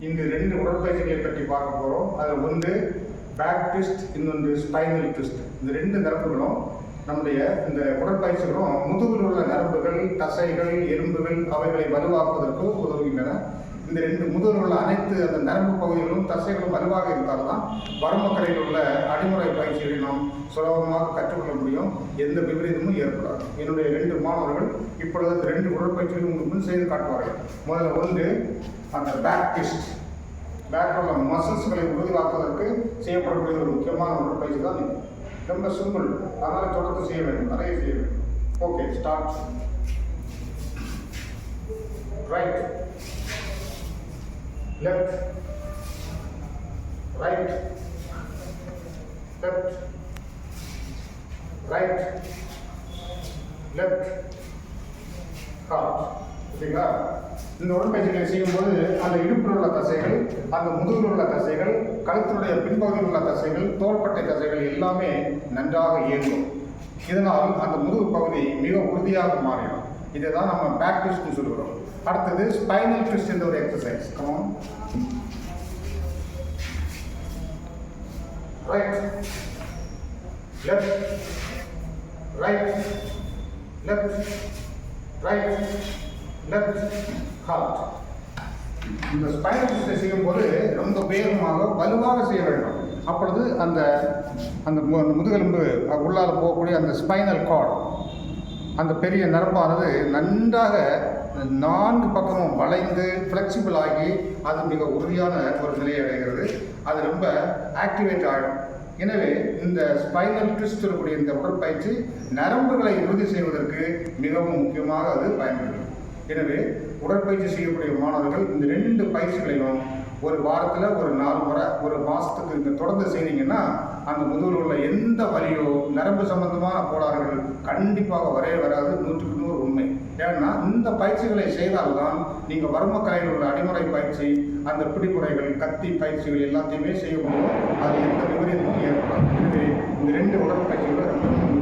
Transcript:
இந்த ரெண்டு உடற்பயிற்சிகளை பற்றி பார்க்க போகிறோம். அதில் ஒன்று பேக் ட்விஸ்ட், இன்னொன்று ஸ்பைனல் ட்விஸ்ட். இந்த ரெண்டு நரம்புகளும் நம்முடைய இந்த உடற்பயிற்சிகளும் முதுகில் உள்ள நரம்புகள், தசைகள், எலும்புகள் அவைகளை வலுவாக்குவதற்கு உதவுகின்றன. இந்த ரெண்டு முதுகில் உள்ள அனைத்து அந்த நரம்பு பகுதிகளும் தசைகளும் வலுவாக இருந்தால்தான் வறுமக்கரையில் உள்ள அடிமுறை பயிற்சிகளை நாம் சுலபமாக கற்றுக்கொள்ள முடியும். எந்த விபரீதமும் ஏற்படாது. என்னுடைய ரெண்டு மாணவர்கள் இப்பொழுது ரெண்டு உடற்பயிற்சிகள் உங்களுக்கு முன் செய்து காட்டுவார்கள். முதல்ல ஒன்று அந்த பேக் ட்விஸ்ட். பேக்கில் உள்ள மசில்ஸ்களை உறுதியாக்குவதற்கு செய்யப்படக்கூடிய ஒரு முக்கியமான உடற்பயிற்சி தான் இது. ரொம்ப சிம்பிள், அதனால் தொடர்ந்து செய்ய வேண்டும், நிறைய செய்ய வேண்டும். Okay, start. Right, left, right, left, right, left, hard. சரிங்களா? இந்த உடற்பயிற்சிகளை செய்யும்போது அந்த இடுப்பில் உள்ள தசைகள், அந்த முதுகில் உள்ள தசைகள், கழுத்தினுடைய பின்பகுதியில் உள்ள தசைகள், தோள்பட்டை தசைகள் எல்லாமே நன்றாக இயங்கும். இதனால் அந்த முதுகு பகுதி மிக உறுதியாக மாறிடும். இதை தான் நம்ம பேக் ட்விஸ்ட்னு சொல்கிறோம். அடுத்தது ஸ்பைனல் ட்விஸ்ட் என்ற ஒரு exercise. Come on. Right, left, right, left, right, left, hard. இந்த ஸ்பைனல் ட்விஸ்டை செய்யும்போது ரொம்ப வேகமாக வலுவாக செய்ய வேண்டும். அப்பொழுது அந்த அந்த முதுகெலும்பு உள்ளால் போகக்கூடிய அந்த ஸ்பைனல் கார்டு, அந்த பெரிய நரம்பானது நன்றாக நான்கு பக்கமும் வளைந்து ஃப்ளெக்சிபிள் ஆகி அது மிக உறுதியான ஒரு நிலையை அடைகிறது. அது ரொம்ப ஆக்டிவேட் ஆகிடும். எனவே இந்த ஸ்பைனல் ட்விஸ்ட் இருக்கக்கூடிய இந்த உடற்பயிற்சி நரம்புகளை உறுதி செய்வதற்கு மிகவும் முக்கியமாக அது பயன்படுகிறது. எனவே உடற்பயிற்சி செய்யக்கூடிய மாணவர்கள் இந்த ரெண்டு பயிற்சிகளையும் ஒரு வாரத்தில் ஒரு 4 முறை, ஒரு மாதத்துக்கு இந்த தொடர்ந்து செய்தீங்கன்னா அந்த முதுகில் உள்ள எந்த வலியோ நரம்பு சம்பந்தமான கோளாறுகள் கண்டிப்பாக வரவே வராது. 100க்கு 100 உண்மை. ஏன்னா இந்த பயிற்சிகளை செய்தால்தான் நீங்கள் வறுமக்கலையில் உள்ள அடிமுறை பயிற்சி, அந்த பிடிமுறைகள், கத்தி பயிற்சிகள் எல்லாத்தையுமே செய்ய முடியும். அது எந்த விபரீதமும் ஏற்படாது. எனவே இந்த ரெண்டு உடற்பயிற்சிகளும் ரொம்ப